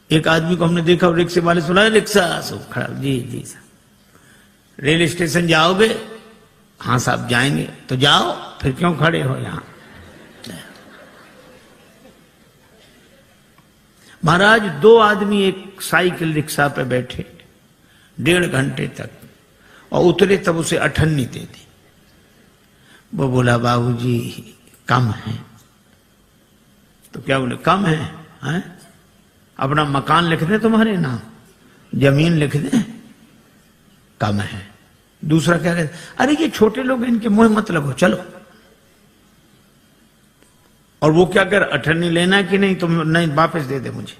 एक आदमी को हमने देखा, रिक्शे वाले सुना, रिक्शा सब खड़ा, जी जी साहब रेल स्टेशन जाओगे? हाँ साहब जाएंगे। तो जाओ, फिर क्यों खड़े हो यहां? महाराज 2 आदमी एक साइकिल रिक्शा पे बैठे 1.5 घंटे तक, और उतरे तब उसे अठन्नी दे दी। वो बोला बाबूजी कम है। तो क्या बोले कम है, हैं? अपना मकान लिख दे, तुम्हारे नाम जमीन लिख दे, कम है। दूसरा क्या कहते, अरे ये छोटे लोग, इनके मुंह मत लगो, चलो। और वो क्या कर, अठन्नी लेना कि नहीं? तुम नहीं, वापस दे दे मुझे।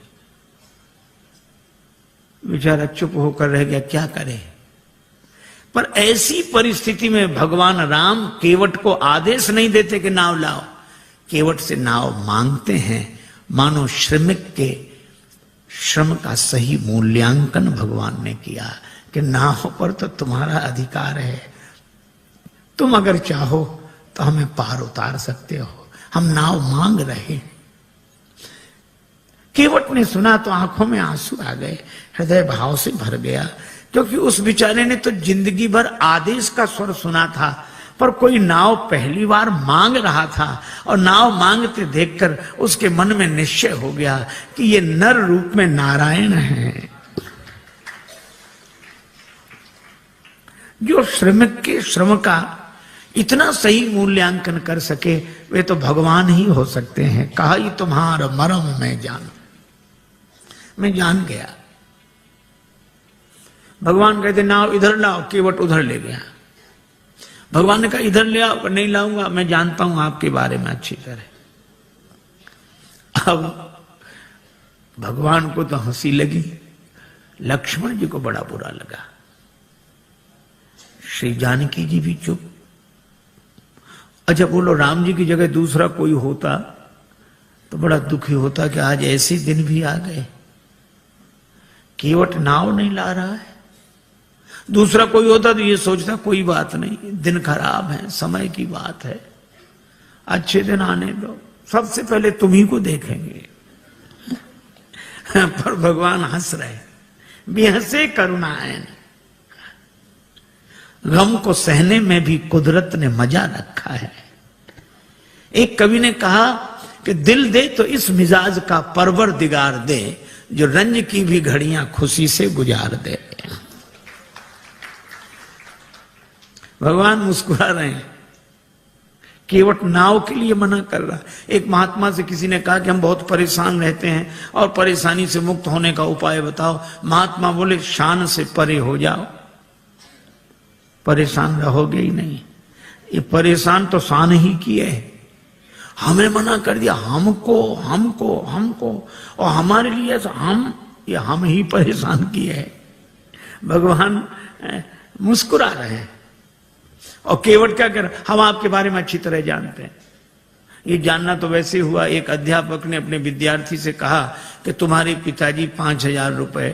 बेचारा चुप होकर रह गया, क्या करे। पर ऐसी परिस्थिति में भगवान राम केवट को आदेश नहीं देते कि नाव लाओ, केवट से नाव मांगते हैं। मानो श्रमिक के श्रम का सही मूल्यांकन भगवान ने किया कि नाव पर तो तुम्हारा अधिकार है, तुम अगर चाहो तो हमें पार उतार सकते हो, हम नाव मांग रहे। केवट ने सुना तो आंखों में आंसू आ गए, हृदय भाव से भर गया, क्योंकि उस बेचारे ने तो जिंदगी भर आदेश का स्वर सुना था, पर कोई नाव पहली बार मांग रहा था, और नाव मांगते देखकर उसके मन में निश्चय हो गया कि ये नर रूप में नारायण है। जो श्रमिक के श्रम का इतना सही मूल्यांकन कर सके, वे तो भगवान ही हो सकते हैं। कहा ही तुम्हारा मरम मैं जान गया। भगवान कहते नाव इधर लाओ, केवट उधर ले गया। भगवान ने कहा इधर ले आओ, नहीं लाऊंगा, मैं जानता हूं आपके बारे में अच्छी तरह। अब भगवान को तो हंसी लगी, लक्ष्मण जी को बड़ा बुरा लगा। श्री जानकी जी भी चुप। अच्छा बोलो, राम जी की जगह दूसरा कोई होता तो बड़ा दुखी होता कि आज ऐसे दिन भी आ गए, केवट नाव नहीं ला रहा है। दूसरा कोई होता तो ये सोचता कोई बात नहीं, दिन खराब है, समय की बात है, अच्छे दिन आने दो, सबसे पहले तुम्ही को देखेंगे। पर भगवान हंस रहे, बेहसे करुणाएं। गम को सहने में भी कुदरत ने मजा रखा है। एक कवि ने कहा कि दिल दे तो इस मिजाज का परवरदिगार दे, जो रंज की भी घड़ियां खुशी से गुजार दे। भगवान मुस्कुरा रहे हैं, केवट नाव के लिए मना कर रहा। एक महात्मा से किसी ने कहा कि हम बहुत परेशान रहते हैं और परेशानी से मुक्त होने का उपाय बताओ। महात्मा बोले शान से परे हो जाओ, परेशान रहोगे ही नहीं। ये परेशान तो शान ही किए, हमें मना कर दिया, हमको हमको हमको, और हमारे लिए हम ही परेशान किए हैं। भगवान मुस्कुरा रहे हैं। और केवट क्या कर, हम आपके बारे में अच्छी तरह जानते हैं। ये जानना तो वैसे हुआ, एक अध्यापक ने अपने विद्यार्थी से कहा कि तुम्हारे पिताजी 5,000 रुपए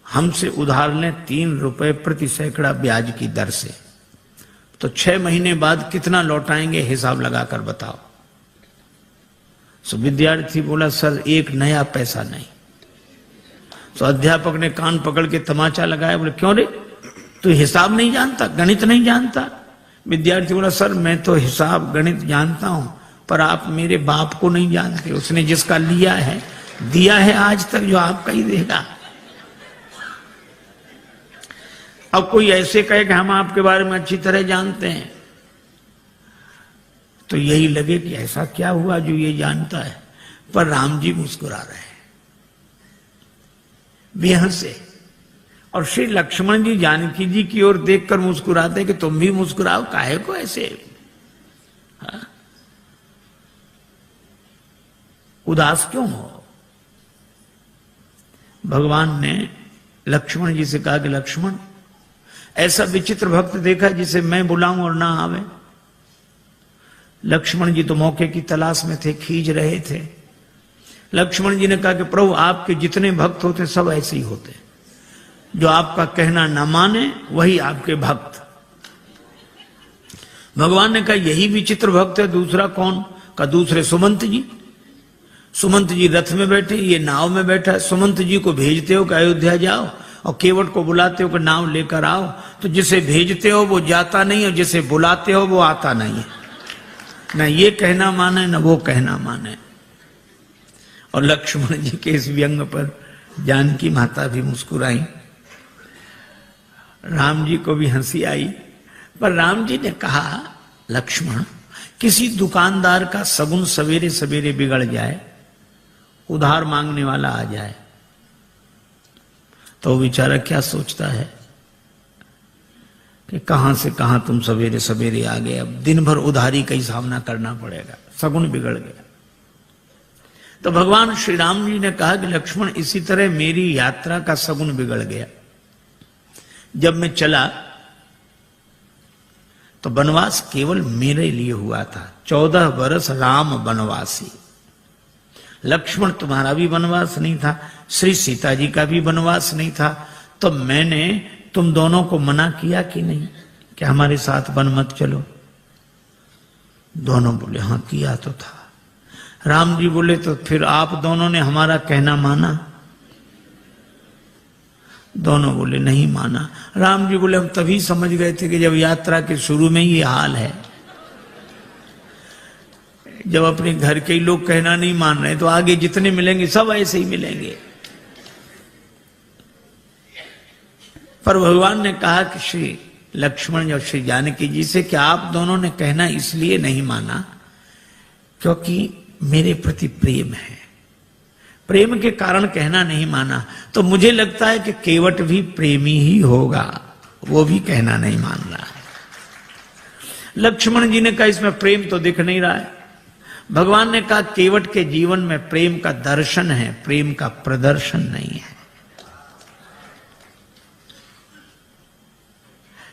हमसे उधार लें 3 रुपए प्रति सैकड़ा ब्याज की दर से, तो 6 महीने बाद कितना लौटाएंगे, हिसाब लगाकर बताओ। सो विद्यार्थी बोला सर 1 नया पैसा नहीं। तो अध्यापक ने कान पकड़ के तमाचा लगाया, बोले क्यों रे, तू हिसाब नहीं जानता, गणित नहीं जानता? विद्यार्थी बोला सर मैं तो हिसाब गणित जानता हूं, पर आप मेरे बाप को नहीं जानते, उसने जिसका लिया है दिया है आज तक, जो आपका ही देगा। अब कोई ऐसे कहे कि हम आपके बारे में अच्छी तरह जानते हैं, तो यही लगे कि ऐसा क्या हुआ जो ये जानता है। पर राम जी मुस्कुरा रहे हैं बेहसे, और श्री लक्ष्मण जी जानकी जी की ओर देखकर मुस्कुराते कि तुम भी मुस्कुराओ, काहे को ऐसे उदास क्यों हो। भगवान ने लक्ष्मण जी से कहा कि लक्ष्मण, ऐसा विचित्र भक्त देखा जिसे मैं बुलाऊं और ना आवे। लक्ष्मण जी तो मौके की तलाश में थे, खींच रहे थे। लक्ष्मण जी ने कहा कि प्रभु आपके जितने भक्त होते सब ऐसे ही होते, जो आपका कहना न माने वही आपके भक्त। भगवान ने कहा यही विचित्र भक्त है, दूसरा कौन? का दूसरे सुमंत जी। सुमंत जी रथ में बैठे, ये नाव में बैठा। सुमंत जी को भेजते हो कि अयोध्या जाओ, और केवट को बुलाते हो कि नाव लेकर आओ। तो जिसे भेजते हो वो जाता नहीं, और जिसे बुलाते हो वो आता नहीं है। न ये कहना माने न वो कहना माने। और लक्ष्मण जी के इस व्यंग पर जानकी माता भी मुस्कुराई, राम जी को भी हंसी आई। पर राम जी ने कहा, लक्ष्मण, किसी दुकानदार का सगुन सवेरे सवेरे बिगड़ जाए, उधार मांगने वाला आ जाए, तो वो बेचारा क्या सोचता है कि कहां से कहां तुम सवेरे सवेरे आ गए, अब दिन भर उधारी का ही सामना करना पड़ेगा, सगुन बिगड़ गया। तो भगवान श्री राम जी ने कहा कि लक्ष्मण, इसी तरह मेरी यात्रा का सगुन बिगड़ गया। जब मैं चला तो वनवास केवल मेरे लिए हुआ था। 14 वर्ष राम वनवासी। लक्ष्मण तुम्हारा भी वनवास नहीं था, श्री सीता जी का भी वनवास नहीं था। तो मैंने तुम दोनों को मना किया कि नहीं कि हमारे साथ वन मत चलो? दोनों बोले हाँ किया तो था। राम जी बोले तो फिर आप दोनों ने हमारा कहना माना? दोनों बोले नहीं माना। राम जी बोले हम तभी समझ गए थे कि जब यात्रा के शुरू में ये हाल है, जब अपने घर के ही लोग कहना नहीं मान रहे तो आगे जितने मिलेंगे सब ऐसे ही मिलेंगे। पर भगवान ने कहा कि श्री लक्ष्मण और श्री जानकी जी से कि आप दोनों ने कहना इसलिए नहीं माना क्योंकि मेरे प्रति प्रेम है, प्रेम के कारण कहना नहीं माना। तो मुझे लगता है कि केवट भी प्रेमी ही होगा, वो भी कहना नहीं मान रहा है। लक्ष्मण जी ने कहा इसमें प्रेम तो दिख नहीं रहा है। भगवान ने कहा केवट के जीवन में प्रेम का दर्शन है, प्रेम का प्रदर्शन नहीं है।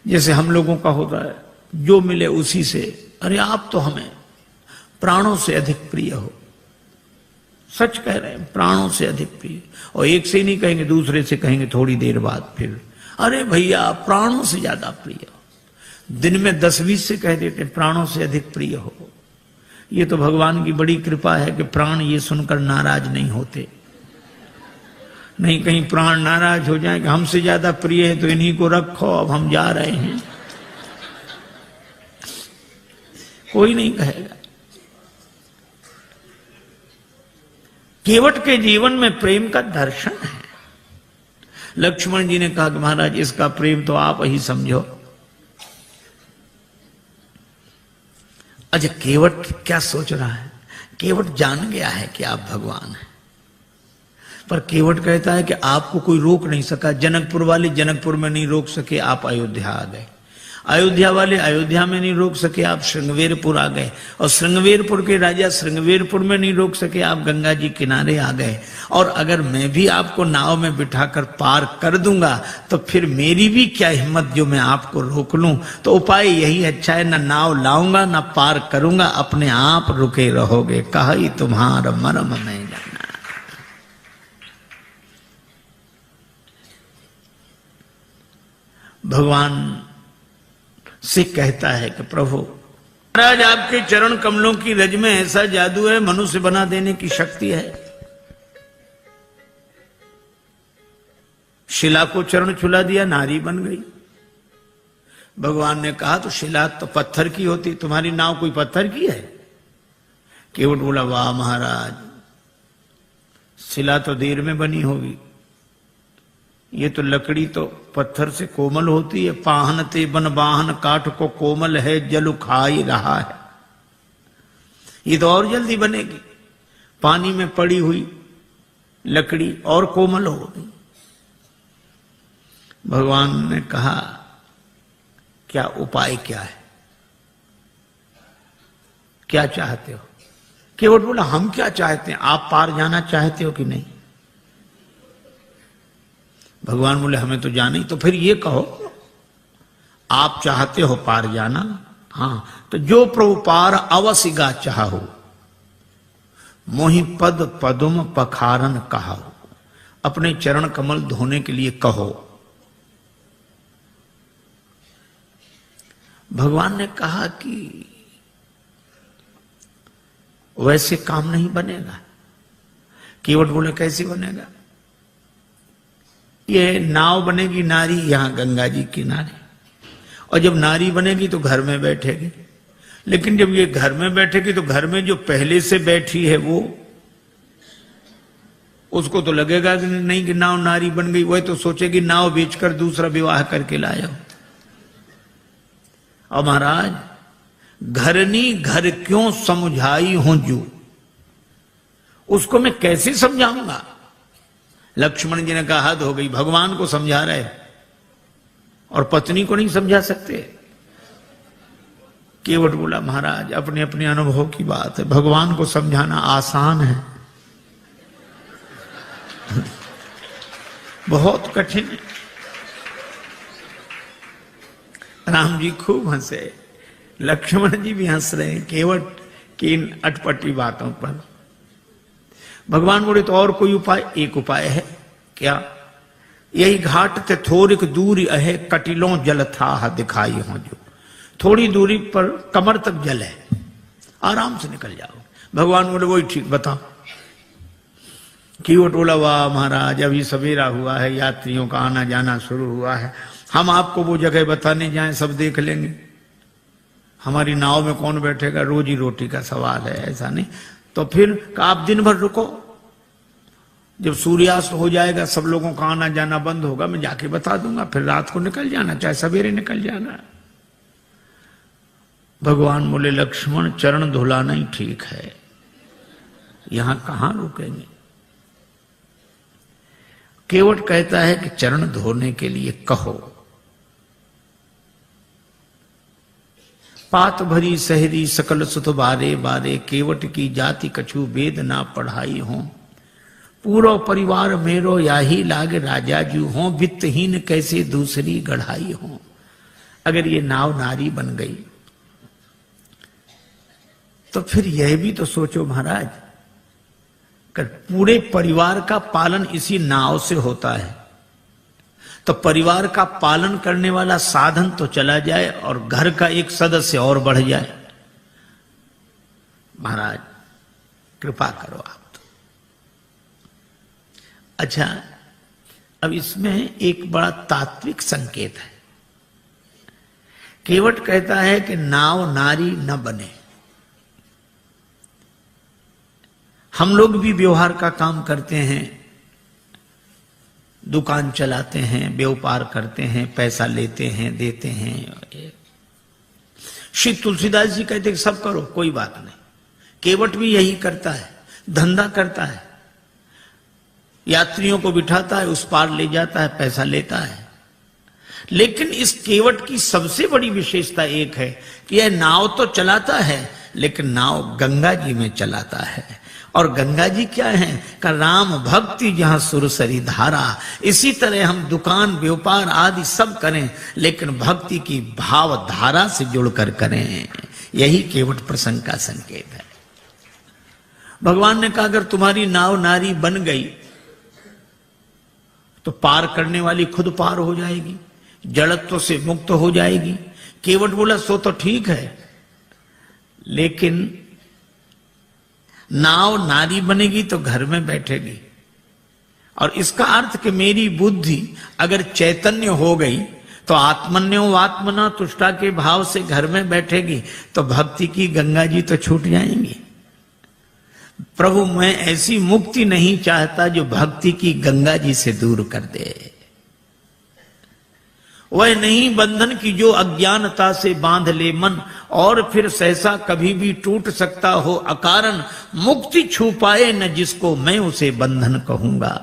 जैसे हम लोगों का होता है, जो मिले उसी से, अरे आप तो हमें प्राणों से अधिक प्रिय हो। सच कह रहे हैं, प्राणों से अधिक प्रिय। और एक से ही नहीं कहेंगे, दूसरे से कहेंगे थोड़ी देर बाद फिर, अरे भैया प्राणों से ज्यादा प्रिय हो। दिन में 10-20 से कह देते प्राणों से अधिक प्रिय हो। ये तो भगवान की बड़ी कृपा है कि प्राण ये सुनकर नाराज नहीं होते। नहीं कहीं प्राण नाराज हो जाए कि हमसे ज्यादा प्रिय है तो इन्हीं को रखो, अब हम जा रहे हैं, कोई नहीं कहेगा। केवट के जीवन में प्रेम का दर्शन है। लक्ष्मण जी ने कहा कि महाराज इसका प्रेम तो आप ही समझो। अच्छा केवट क्या सोच रहा है? केवट जान गया है कि आप भगवान हैं, पर केवट कहता है कि आपको कोई रोक नहीं सका। जनकपुर वाले जनकपुर में नहीं रोक सके, आप अयोध्या आ गए। अयोध्या वाले अयोध्या में नहीं रोक सके, आप श्रृंगवेरपुर आ गए। और श्रृंगवेरपुर के राजा श्रृंगवेरपुर में नहीं रोक सके, आप गंगा जी किनारे आ गए। और अगर मैं भी आपको नाव में बिठाकर पार कर दूंगा तो फिर मेरी भी क्या हिम्मत जो मैं आपको रोक लूं। तो उपाय यही अच्छा है, ना नाव लाऊंगा ना पार करूंगा, अपने आप रुके रहोगे। कही तुम्हारा मरम में जाना। भगवान से कहता है कि प्रभु महाराज आपके चरण कमलों की रज में ऐसा जादू है, मनुष्य बना देने की शक्ति है। शिला को चरण छुला दिया, नारी बन गई। भगवान ने कहा तो शिला तो पत्थर की होती, तुम्हारी नाव कोई पत्थर की है? केवट बोला वाह महाराज, शिला तो देर में बनी होगी, ये तो लकड़ी तो पत्थर से कोमल होती है। पाहन ते बन बाहन काठ को कोमल है, जल खाई रहा है। ये तो और जल्दी बनेगी, पानी में पड़ी हुई लकड़ी और कोमल होगी। भगवान ने कहा क्या उपाय क्या है, क्या चाहते हो? केवट बोला हम क्या चाहते हैं, आप पार जाना चाहते हो कि नहीं? भगवान बोले हमें तो जाना ही। तो फिर ये कहो आप चाहते हो पार जाना? हाँ, तो जो प्रभु पार अवसिगा चाहो, मोहि पद पदुम पखारन कहो। अपने चरण कमल धोने के लिए कहो। भगवान ने कहा कि वैसे काम नहीं बनेगा। केवट बोले कैसे बनेगा? ये नाव बनेगी नारी यहां गंगा जी किनारे, और जब नारी बनेगी तो घर में बैठेगी। लेकिन जब ये घर में बैठेगी तो घर में जो पहले से बैठी है वो, उसको तो लगेगा कि नहीं कि नाव नारी बन गई, वह तो सोचेगी नाव बेचकर दूसरा विवाह करके लाया हो। और महाराज, घरनी घर क्यों समझाई हूं जू, उसको मैं कैसे समझाऊंगा? लक्ष्मण जी ने कहा हद हो गई, भगवान को समझा रहे और पत्नी को नहीं समझा सकते। केवट बोला महाराज अपने अपने अनुभव की बात है, भगवान को समझाना आसान है, बहुत कठिन है। राम जी खूब हंसे, लक्ष्मण जी भी हंस रहे हैं केवट की इन अटपटी बातों पर। भगवान बोले तो और कोई उपाय? एक उपाय है। क्या? यही घाट ते थोड़िक दूरी अहे, कटिलों जल था दिखाई हो जो। थोड़ी दूरी पर कमर तक जल है, आराम से निकल जाओ। भगवान बोले वही ठीक, बताओ। केवट बोला वाह महाराज, अभी सवेरा हुआ है, यात्रियों का आना जाना शुरू हुआ है, हम आपको वो जगह बताने जाएं सब देख लेंगे, हमारी नाव में कौन बैठेगा, रोजी रोटी का सवाल है, ऐसा नहीं। तो फिर आप दिन भर रुको, जब सूर्यास्त हो जाएगा सब लोगों का आना जाना बंद होगा, मैं जाके बता दूंगा, फिर रात को निकल जाना, चाहे सवेरे निकल जाना। भगवान बोले लक्ष्मण चरण धुलाना ही ठीक है, यहां कहां रुकेंगे। केवट कहता है कि चरण धोने के लिए कहो। पात भरी सहरी सकल सुत बारे बारे, केवट की जाति कछु वेद ना पढ़ाई हो। पूरा परिवार मेरो याही लाग राजा जू हो, वित्तहीन कैसे दूसरी गढ़ाई हो। अगर ये नाव नारी बन गई तो फिर यह भी तो सोचो महाराज, कर पूरे परिवार का पालन इसी नाव से होता है, तो परिवार का पालन करने वाला साधन तो चला जाए और घर का एक सदस्य और बढ़ जाए। महाराज कृपा करो आप तो। अच्छा, अब इसमें एक बड़ा तात्विक संकेत है। केवट कहता है कि नाव नारी न बने। हम लोग भी व्यवहार का काम करते हैं, दुकान चलाते हैं, व्यापार करते हैं, पैसा लेते हैं, देते हैं। श्री तुलसीदास जी कहते हैं सब करो, कोई बात नहीं। केवट भी यही करता है, धंधा करता है, यात्रियों को बिठाता है, उस पार ले जाता है, पैसा लेता है। लेकिन इस केवट की सबसे बड़ी विशेषता एक है कि यह नाव तो चलाता है, लेकिन नाव गंगा जी में चलाता है। और गंगा जी क्या है? का राम भक्ति जहां सुरसरी धारा। इसी तरह हम दुकान व्यापार आदि सब करें, लेकिन भक्ति की भाव धारा से जुड़कर करें। यही केवट प्रसंग का संकेत है। भगवान ने कहा अगर तुम्हारी नाव नारी बन गई तो पार करने वाली खुद पार हो जाएगी, जड़त्व से मुक्त हो जाएगी। केवट बोला सो तो ठीक है, लेकिन नाव नारी बनेगी तो घर में बैठेगी, और इसका अर्थ कि मेरी बुद्धि अगर चैतन्य हो गई तो आत्मन्यो आत्मना तुष्टा के भाव से घर में बैठेगी, तो भक्ति की गंगा जी तो छूट जाएंगी। प्रभु मैं ऐसी मुक्ति नहीं चाहता जो भक्ति की गंगा जी से दूर कर दे। वह नहीं बंधन की जो अज्ञानता से बांध ले मन, और फिर सहसा कभी भी टूट सकता हो अकारण। मुक्ति छू पाए न जिसको मैं उसे बंधन कहूंगा,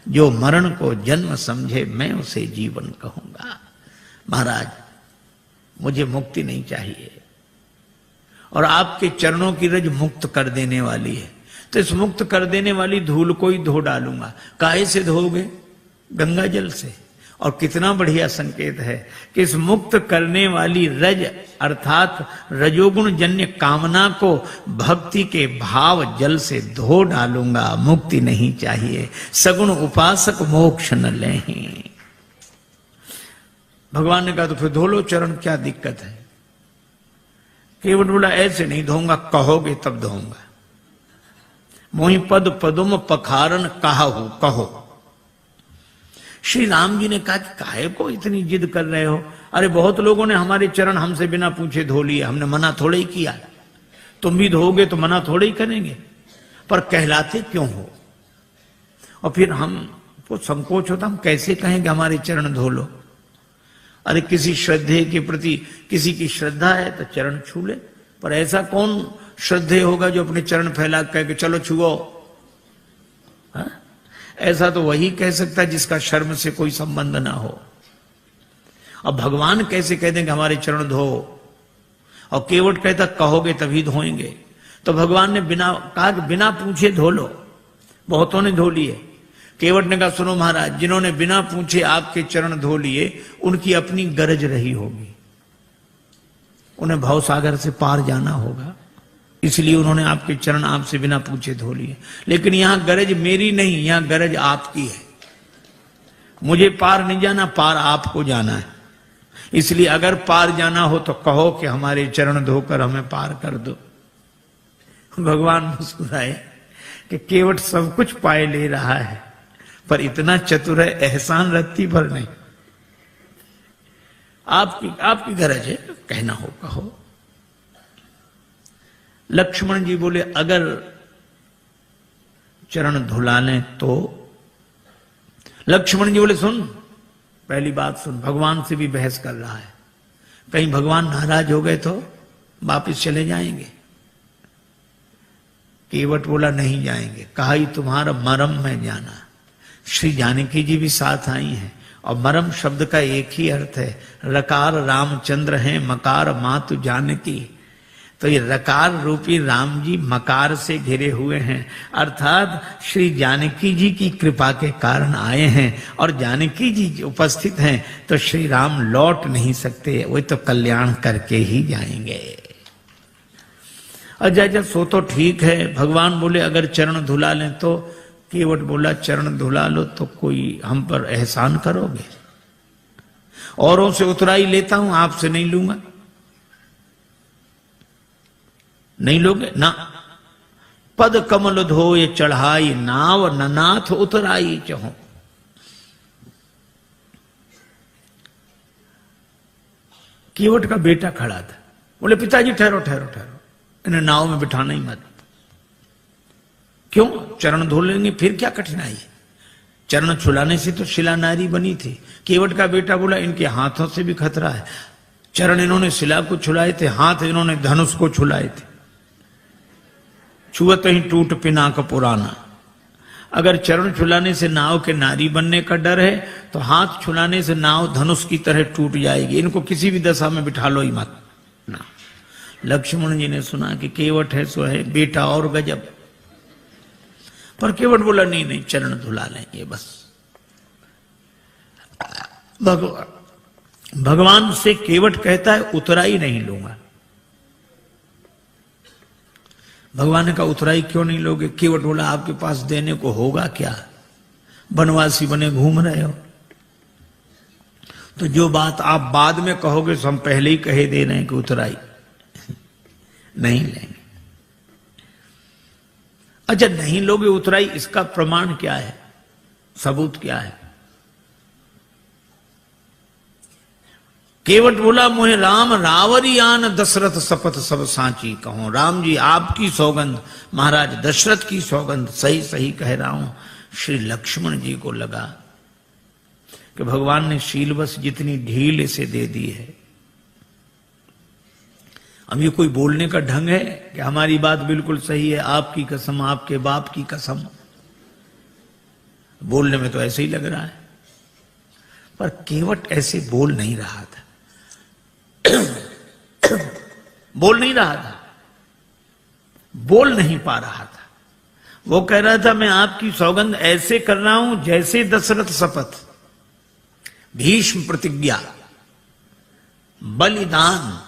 जो मरण को जन्म समझे मैं उसे जीवन कहूंगा। महाराज मुझे मुक्ति नहीं चाहिए, और आपके चरणों की रज मुक्त कर देने वाली है, तो इस मुक्त कर देने वाली धूल को ही धो डालूंगा। काहे से धोगे? गंगा जल से। और कितना बढ़िया संकेत है कि इस मुक्त करने वाली रज अर्थात रजोगुण जन्य कामना को भक्ति के भाव जल से धो डालूंगा। मुक्ति नहीं चाहिए, सगुण उपासक मोक्ष न लें। भगवान ने कहा तो फिर धो लो चरण, क्या दिक्कत है? केवट बोला ऐसे नहीं धोऊंगा, कहोगे तब धोऊंगा। मोहि पद पदुम पखारन कहाहु कहो। श्री राम जी ने कहा कि काहे को इतनी जिद कर रहे हो? अरे बहुत लोगों ने हमारे चरण हमसे बिना पूछे धो लिए, हमने मना थोड़े ही किया। तुम भी धोगे तो मना थोड़े ही करेंगे, पर कहलाते क्यों हो? और फिर हमको संकोच होता, हम कैसे कहें कि हमारे चरण धो लो? अरे किसी श्रद्धे के प्रति किसी की श्रद्धा है तो चरण छू ले, पर ऐसा कौन श्रद्धेय होगा जो अपने चरण फैला कह के चलो छुओ? ऐसा तो वही कह सकता है जिसका शर्म से कोई संबंध ना हो। अब भगवान कैसे कह देंगे हमारे चरण धो? और केवट कहता कहोगे तभी धोएंगे। तो भगवान ने बिना कहा कि बिना पूछे धो लो। बहुतों ने धो लिए। केवट ने कहा सुनो महाराज, जिन्होंने बिना पूछे आपके चरण धो लिए उनकी अपनी गरज रही होगी, उन्हें भवसागर से पार जाना होगा, इसलिए उन्होंने आपके चरण आपसे बिना पूछे धो लिए। लेकिन यहां गरज मेरी नहीं, यहां गरज आपकी है। मुझे पार नहीं जाना, पार आपको जाना है। इसलिए अगर पार जाना हो तो कहो कि हमारे चरण धोकर हमें पार कर दो। भगवान मुस्कुराए कि केवट सब कुछ पाए ले रहा है, पर इतना चतुर है एहसान रत्ती भर नहीं। आपकी गरज है, कहना हो कहो। लक्ष्मण जी बोले अगर चरण धुला लें तो? लक्ष्मण जी बोले सुन, पहली बात सुन, भगवान से भी बहस कर रहा है, कहीं भगवान नाराज हो गए तो वापिस चले जाएंगे। केवट बोला नहीं जाएंगे। कहा ही तुम्हारा मरम में जाना। श्री जानकी जी भी साथ आई हैं, और मरम शब्द का एक ही अर्थ है, रकार रामचंद्र हैं, मकार मातु जानकी। तो ये रकार रूपी राम जी मकार से घिरे हुए हैं, अर्थात श्री जानकी जी की कृपा के कारण आए हैं, और जानकी जी उपस्थित हैं तो श्री राम लौट नहीं सकते, वो तो कल्याण करके ही जाएंगे। अच्छा सो तो ठीक है। भगवान बोले अगर चरण धुला लें तो? केवट बोला चरण धुला लो तो कोई हम पर एहसान करोगे? औरों से उतराई लेता हूं, आपसे नहीं लूंगा। नहीं लोगे ना? पद कमल धोए चढ़ाई नाव, ननाथ उतराई चहो। केवट का बेटा खड़ा था, बोले पिताजी ठहरो ठहरो ठहरो, इन्हें नाव में बिठाना ही मत। क्यों? चरण धो लेंगे, फिर क्या कठिनाई है? चरण छुलाने से तो शिला नारी बनी थी। केवट का बेटा बोला इनके हाथों से भी खतरा है। चरण इन्होंने शिला को छुलाए थे, हाथ इन्होंने धनुष को छुलाए थे। छुअत ही टूट पिनाक पुराना। अगर चरण छुलाने से नाव के नारी बनने का डर है तो हाथ छुलाने से नाव धनुष की तरह टूट जाएगी। इनको किसी भी दशा में बिठा लो ही मत ना। लक्ष्मण जी ने सुना कि केवट है सो है, बेटा और गजब। पर केवट बोला नहीं नहीं, चरण धुला लेंगे बस। भगवान से केवट कहता है उतराई नहीं लूंगा। भगवान ने कहा उतराई क्यों नहीं लोगे? केवट बोला आपके पास देने को होगा क्या? बनवासी बने घूम रहे हो। तो जो बात आप बाद में कहोगे तो हम पहले ही कहे दे रहे हैं कि उतराई नहीं लेंगे। अच्छा नहीं लोगे उतराई, इसका प्रमाण क्या है? सबूत क्या है? केवट बोला मोहे राम रावरियान दशरथ शपथ सब सांची कहो। राम जी आपकी सौगंध, महाराज दशरथ की सौगंध, सही सही कह रहा हूं। श्री लक्ष्मण जी को लगा कि भगवान ने शीलवश जितनी ढील इसे दे दी है, अब ये कोई बोलने का ढंग है कि हमारी बात बिल्कुल सही है, आपकी कसम, आपके बाप की कसम। बोलने में तो ऐसे ही लग रहा है, पर केवट ऐसे बोल नहीं रहा था। बोल नहीं रहा था, बोल नहीं पा रहा था। वो कह रहा था मैं आपकी सौगंध ऐसे कर रहा हूं जैसे दशरथ शपथ, भीष्म प्रतिज्ञा, बलिदान,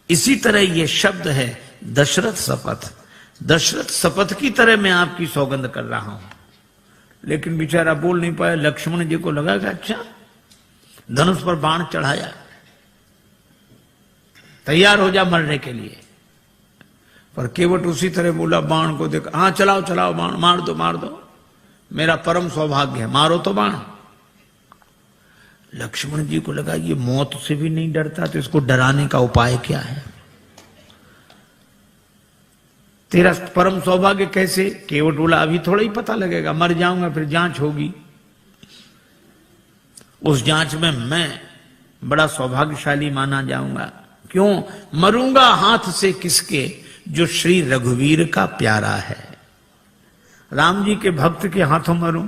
इसी तरह ये शब्द है दशरथ शपथ। दशरथ शपथ की तरह मैं आपकी सौगंध कर रहा हूं। लेकिन बेचारा बोल नहीं पाया। लक्ष्मण जी को लगा कि अच्छा, धनुष पर बाण चढ़ाया, तैयार हो जा मरने के लिए। पर केवट उसी तरह बोला, बाण को देख, हाँ चलाओ चलाओ बाण, मार दो मार दो, मेरा परम सौभाग्य है, मारो तो बाण। लक्ष्मण जी को लगा ये मौत से भी नहीं डरता, तो इसको डराने का उपाय क्या है? तेरा परम सौभाग्य कैसे? केवट बोला अभी थोड़ा ही पता लगेगा, मर जाऊंगा फिर जांच होगी, उस जांच में मैं बड़ा सौभाग्यशाली माना जाऊंगा। क्यों? मरूंगा हाथ से किसके, जो श्री रघुवीर का प्यारा है, राम जी के भक्त के हाथों मरूं।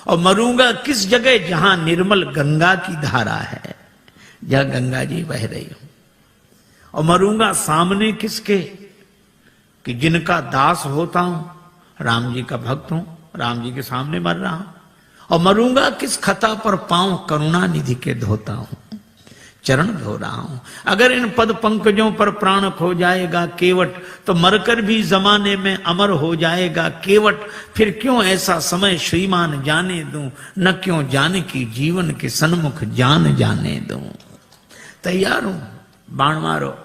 और मरूंगा किस जगह? जहां निर्मल गंगा की धारा है, जहां गंगा जी बह रही हो। और मरूंगा सामने किसके? कि जिनका दास होता हूं, राम जी का भक्त हूं, राम जी के सामने मर रहा हूं। और मरूंगा किस खता पर? पांव करुणा निधि के धोता हूं, चरण धो रहा हूं। अगर इन पद पंकजों पर प्राण खो जाएगा केवट, तो मरकर भी जमाने में अमर हो जाएगा केवट। फिर क्यों ऐसा समय श्रीमान जाने दूं, न क्यों जानकी जीवन के सन्मुख जान जाने दूं। तैयार हूं, बाण मारो।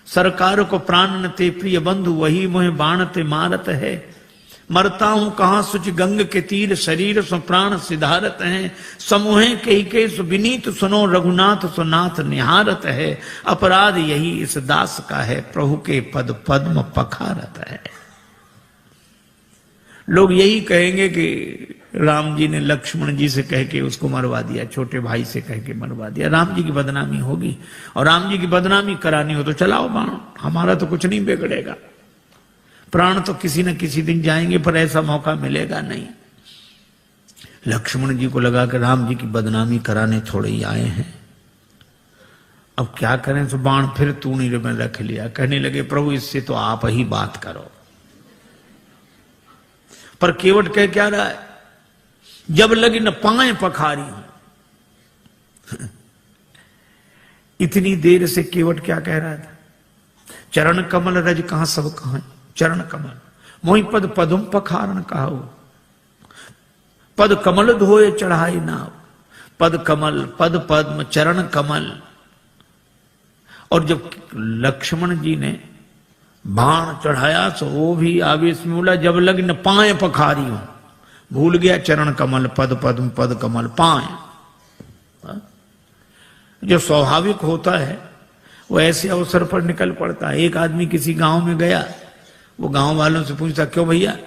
सरकार को प्राण न ते प्रिय बंधु, वही मोहे बाण ते मारत है। मरता हूं कहां सुच गंग के तीर, शरीर सो प्राण सिधारत है। समूहे के सु विनीत सुनो, रघुनाथ सो नाथ निहारत है। अपराध यही इस दास का है, प्रभु के पद पद्म पखारत है। लोग यही कहेंगे कि राम जी ने लक्ष्मण जी से कह के उसको मरवा दिया, छोटे भाई से कह के मरवा दिया, राम जी की बदनामी होगी। और राम जी की बदनामी करानी हो तो चलाओ बाण, हमारा तो कुछ नहीं बिगड़ेगा। प्राण तो किसी न किसी दिन जाएंगे, पर ऐसा मौका मिलेगा नहीं। लक्ष्मण जी को लगा कि राम जी की बदनामी कराने थोड़े ही आए हैं, अब क्या करें। तो बाण फिर तूणी में रख लिया। कहने लगे प्रभु इससे तो आप ही बात करो। पर केवट कह क्या रहा है? जब लगी न पाए पखारी हूं। इतनी देर से केवट क्या कह रहा था? चरण कमल रज कहां सब कहां, चरण कमल मोहि पद पदुम पखारन कहाऊ। पद कमल धोए चढ़ाई नाव, पद कमल पद पद्म चरण कमल। और जब लक्ष्मण जी ने बाण चढ़ाया तो वो भी आवेश में बोला, जब लग न पाए पखारी हूं। भूल गया चरण कमल पद पद्म पद कमल पाए। जो स्वाभाविक होता है वो ऐसे अवसर पर निकल पड़ता है। एक आदमी किसी गांव में गया, वो गांव वालों से पूछता, क्यों भैया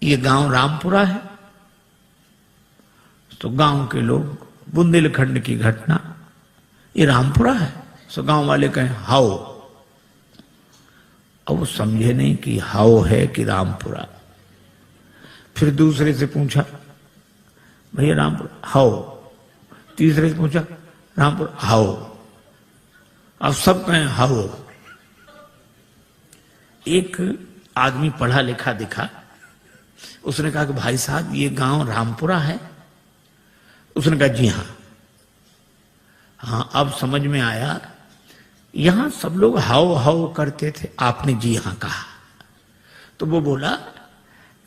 ये गांव रामपुरा है? तो गांव के लोग, बुंदेलखंड की घटना, ये रामपुरा है? तो गांव वाले कहें हाओ। अब वो समझे नहीं कि हाओ है कि रामपुरा। फिर दूसरे से पूछा, भैया रामपुरा हाओ। तीसरे से पूछा, रामपुरा हाओ। अब सब कहें हाओ। एक आदमी पढ़ा लिखा दिखा, उसने कहा कि भाई साहब ये गांव रामपुरा है? उसने कहा जी हां। हाँ अब समझ में आया, यहां सब लोग हाओ हाओ करते थे, आपने जी हां कहा। तो वो बोला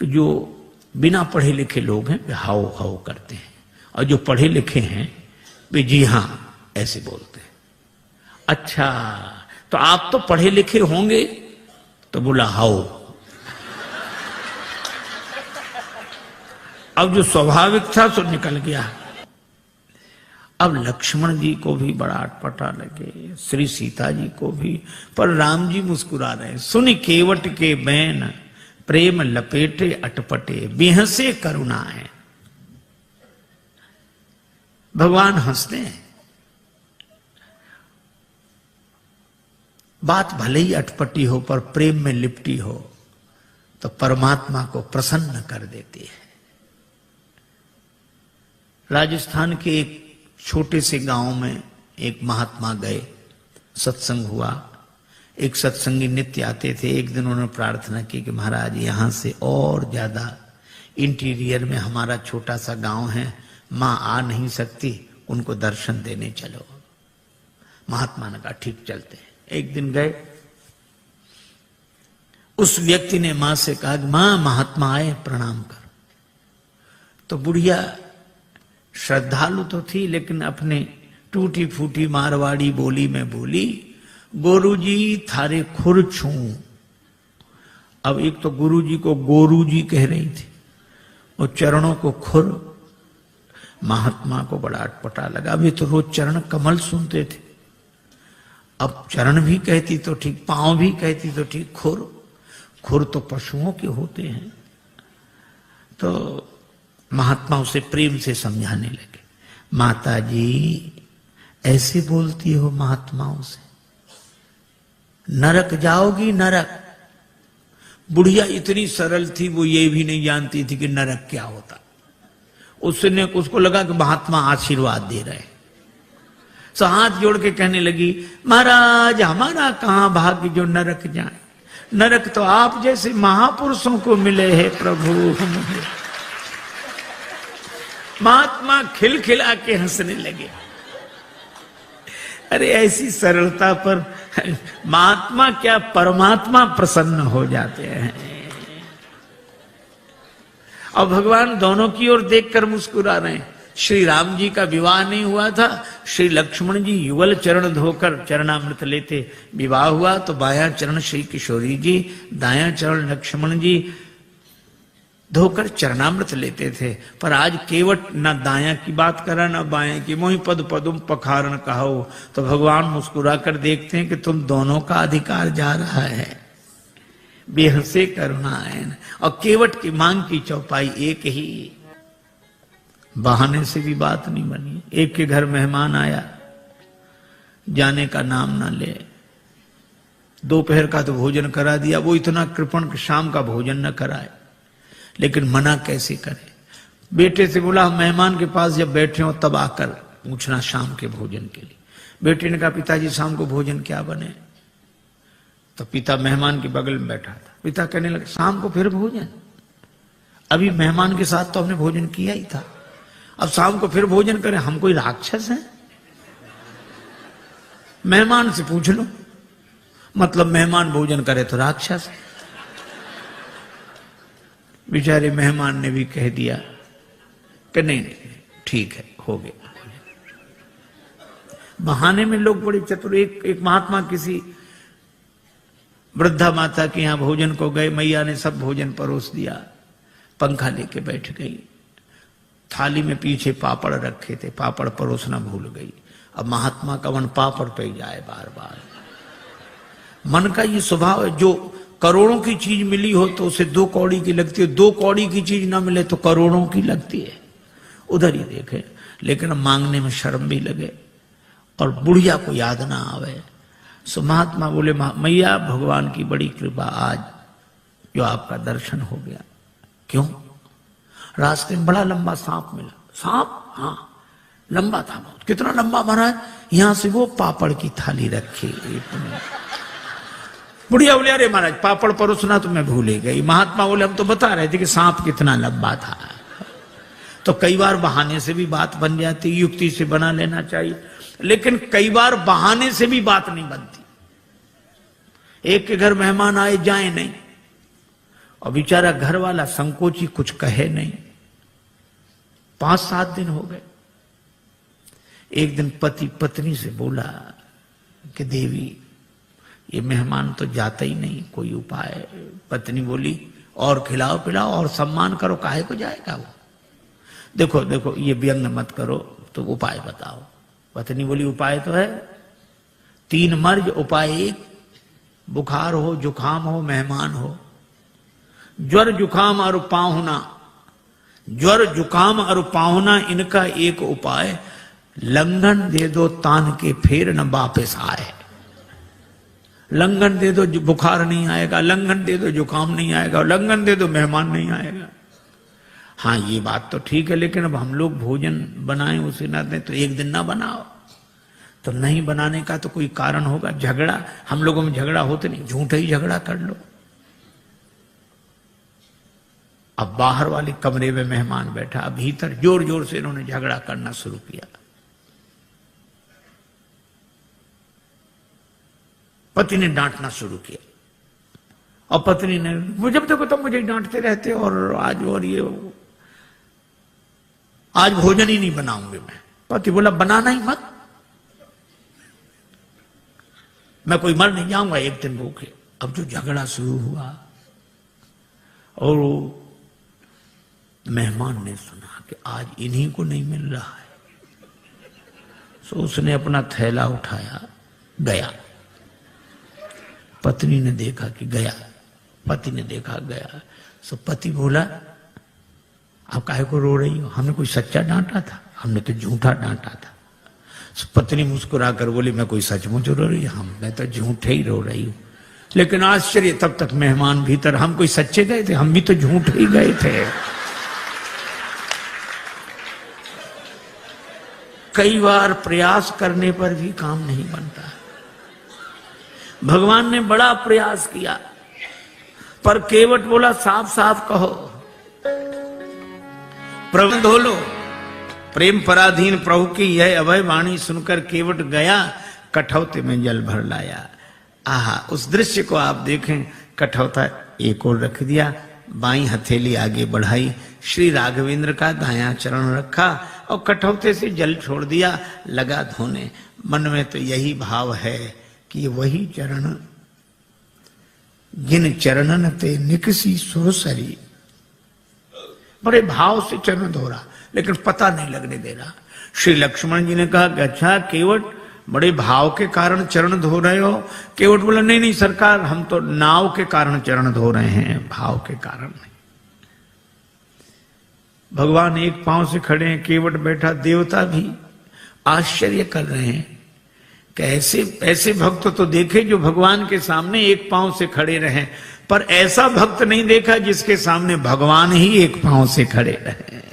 कि जो बिना पढ़े लिखे लोग हैं वे हाओ हाओ करते हैं, और जो पढ़े लिखे हैं वे जी हां ऐसे बोलते हैं। अच्छा तो आप तो पढ़े लिखे होंगे? तो बोला हाओ। अब जो स्वाभाविक था सो निकल गया। अब लक्ष्मण जी को भी बड़ा अटपटा लगे, श्री सीता जी को भी, पर राम जी मुस्कुरा रहे। सुन केवट के बैन, प्रेम लपेटे अटपटे, बेहसे करुणा है। भगवान हंसते हैं। बात भले ही अटपटी हो पर प्रेम में लिपटी हो तो परमात्मा को प्रसन्न कर देती है। राजस्थान के एक छोटे से गांव में एक महात्मा गए, सत्संग हुआ। एक सत्संगी नित्य आते थे। एक दिन उन्होंने प्रार्थना की कि महाराज यहां से और ज्यादा इंटीरियर में हमारा छोटा सा गांव है, मां आ नहीं सकती, उनको दर्शन देने चलो। महात्मा ने कहा ठीक चलते हैं। एक दिन गए, उस व्यक्ति ने मां से कहा कि मां महात्मा आए प्रणाम कर। तो बुढ़िया श्रद्धालु तो थी लेकिन अपने टूटी फूटी मारवाड़ी बोली में बोली, गुरुजी थारे खुर छू। अब एक तो गुरुजी को गोरूजी कह रही थी और चरणों को खुर। महात्मा को बड़ा अटपटा लगा। अभी तो रोज चरण कमल सुनते थे, अब चरण भी कहती तो ठीक, पांव भी कहती तो ठीक, खुर। खुर तो पशुओं के होते हैं। तो महात्मा उसे प्रेम से समझाने लगे, माता जी ऐसे बोलती हो महात्माओं से, नरक जाओगी नरक। बुढ़िया इतनी सरल थी, वो ये भी नहीं जानती थी कि नरक क्या होता। उसको लगा कि महात्मा आशीर्वाद दे रहे हैं, तो हाथ जोड़ के कहने लगी, महाराज हमारा कहां भाग्य जो नरक जाए, नरक तो आप जैसे महापुरुषों को मिले हैं प्रभु। महात्मा खिलखिला के हंसने लगे। अरे ऐसी सरलता पर महात्मा क्या परमात्मा प्रसन्न हो जाते हैं। और भगवान दोनों की ओर देखकर मुस्कुरा रहे हैं। श्री राम जी का विवाह नहीं हुआ था, श्री लक्ष्मण जी युगल चरण धोकर चरणामृत लेते। विवाह हुआ तो बायां चरण श्री किशोरी जी, दायां चरण लक्ष्मण जी धोकर चरणामृत लेते थे। पर आज केवट न दायां की बात करा न बायां की, मोहि पद पदुम पखारण कहो। तो भगवान मुस्कुरा कर देखते हैं कि तुम दोनों का अधिकार जा रहा है, बेहसे करुणायन। और केवट की मांग की चौपाई एक ही, बहाने से भी बात नहीं बनी। एक के घर मेहमान आया, जाने का नाम ना ले। दोपहर का तो भोजन करा दिया, वो इतना कृपण कि शाम का भोजन न कराए। लेकिन मना कैसे करे। बेटे से बोला, मेहमान के पास जब बैठे हो तब आकर पूछना शाम के भोजन के लिए। बेटे ने कहा, पिताजी शाम को भोजन क्या बने। तो पिता मेहमान के बगल में बैठा था। पिता कहने लगे, शाम को फिर भोजन, अभी मेहमान के साथ तो हमने भोजन किया ही था, अब शाम को फिर भोजन करें, हम कोई राक्षस हैं? मेहमान से पूछ लो, मतलब मेहमान भोजन करे तो राक्षस। बेचारे मेहमान ने भी कह दिया कि नहीं ठीक है, हो गया। बहाने में लोग बड़े चतुर। एक महात्मा किसी वृद्धा माता के यहां भोजन को गए, मैया ने सब भोजन परोस दिया, पंखा लेके बैठ गई। थाली में पीछे पापड़ रखे थे, पापड़ परोसना भूल गई। अब महात्मा का मन पापड़ पे जाए बार बार। मन का ये स्वभाव है, जो करोड़ों की चीज मिली हो तो उसे 2 कौड़ी की लगती है, 2 कौड़ी की चीज ना मिले तो करोड़ों की लगती है। उधर ही देखे, लेकिन मांगने में शर्म भी लगे और बुढ़िया को याद ना आवे। सो महात्मा बोले, मैया भगवान की बड़ी कृपा, आज जो आपका दर्शन हो गया। क्यों? रास्ते में बड़ा लंबा सांप मिला। सांप? हाँ, लंबा था बहुत। कितना लंबा महाराज? यहां से वो पापड़ की थाली रखी। बुढ़िया बोले, अरे महाराज पापड़ परोसना तो मैं भूल ही गई। महात्मा बोले, हम तो बता रहे थे कि सांप कितना लंबा था। तो कई बार बहाने से भी बात बन जाती, युक्ति से बना लेना चाहिए, लेकिन कई बार बहाने से भी बात नहीं बनती। एक के घर मेहमान आए जाए नहीं, और बेचारा घर वाला संकोची कुछ कहे नहीं। 5-7 दिन हो गए। एक दिन पति पत्नी से बोला कि देवी ये मेहमान तो जाता ही नहीं, कोई उपाय। पत्नी बोली, और खिलाओ पिलाओ और सम्मान करो, काहे को जाएगा वो। देखो देखो ये व्यंग मत करो, तो उपाय बताओ। पत्नी बोली, उपाय तो है 3 मर्ज, उपाय 1। बुखार हो, जुखाम हो, मेहमान हो। ज्वर जुखाम और पाहुना, ज्वर जुखाम और पाहुना, इनका एक उपाय, लंघन दे दो तान के फिर न वापस आए। लंघन दे दो बुखार नहीं आएगा, लंघन दे दो जुकाम नहीं आएगा, लंघन दे दो मेहमान नहीं आएगा। हाँ ये बात तो ठीक है, लेकिन अब हम लोग भोजन बनाएं उसे ना दें तो एक दिन ना बनाओ। तो नहीं बनाने का तो कोई कारण होगा। झगड़ा, हम लोगों में झगड़ा होते नहीं, झूठा ही झगड़ा कर लो। अब बाहर वाले कमरे में मेहमान बैठा, अब भीतर जोर जोर से इन्होंने झगड़ा करना शुरू किया। पति ने डांटना शुरू किया, और पत्नी ने, मुझे देखो तुम मुझे डांटते रहते, और आज और ये आज भोजन ही नहीं बनाऊंगी मैं। पति बोला, बनाना ही मत, मैं कोई मर नहीं जाऊंगा एक दिन भूखे। अब जो झगड़ा शुरू हुआ और मेहमान ने सुना कि आज इन्हीं को नहीं मिल रहा है, तो उसने अपना थैला उठाया गया। पत्नी ने देखा कि गया, पति ने देखा गया। सो पति बोला आप काहे को रो रही हो, हमने कोई सच्चा डांटा था, हमने तो झूठा डांटा था। सो पत्नी मुस्कुरा कर बोली मैं कोई सचमुच रो रही हूं, मैं तो झूठे ही रो रही हूं। लेकिन आश्चर्य, तब तक मेहमान भीतर, हम कोई सच्चे गए थे, हम भी तो झूठे ही गए थे। कई बार प्रयास करने पर भी काम नहीं बनता। भगवान ने बड़ा प्रयास किया पर केवट बोला साफ साफ कहो, प्रबंध हो लो। प्रेम पराधीन प्रभु की यह अभय वाणी सुनकर केवट गया, कठौते में जल भर लाया। आहा, उस दृश्य को आप देखें। कठौता एक और रख दिया, बाईं हथेली आगे बढ़ाई, श्री राघवेंद्र का दायां चरण रखा और कठौते से जल छोड़ दिया, लगा धोने। मन में तो यही भाव है कि वही चरण जिन चरणन ते निकसी सुरसरी। बड़े भाव से चरण धो रहा लेकिन पता नहीं लगने दे रहा। श्री लक्ष्मण जी ने कहा कि अच्छा केवट, बड़े भाव के कारण चरण धो रहे हो? केवट बोला नहीं नहीं सरकार, हम तो नाव के कारण चरण धो रहे हैं, भाव के कारण नहीं। भगवान एक पांव से खड़े हैं, केवट बैठा, देवता भी आश्चर्य कर रहे हैं कि ऐसे भक्त तो देखे जो भगवान के सामने एक पांव से खड़े रहे, पर ऐसा भक्त नहीं देखा जिसके सामने भगवान ही एक पांव से खड़े रहे।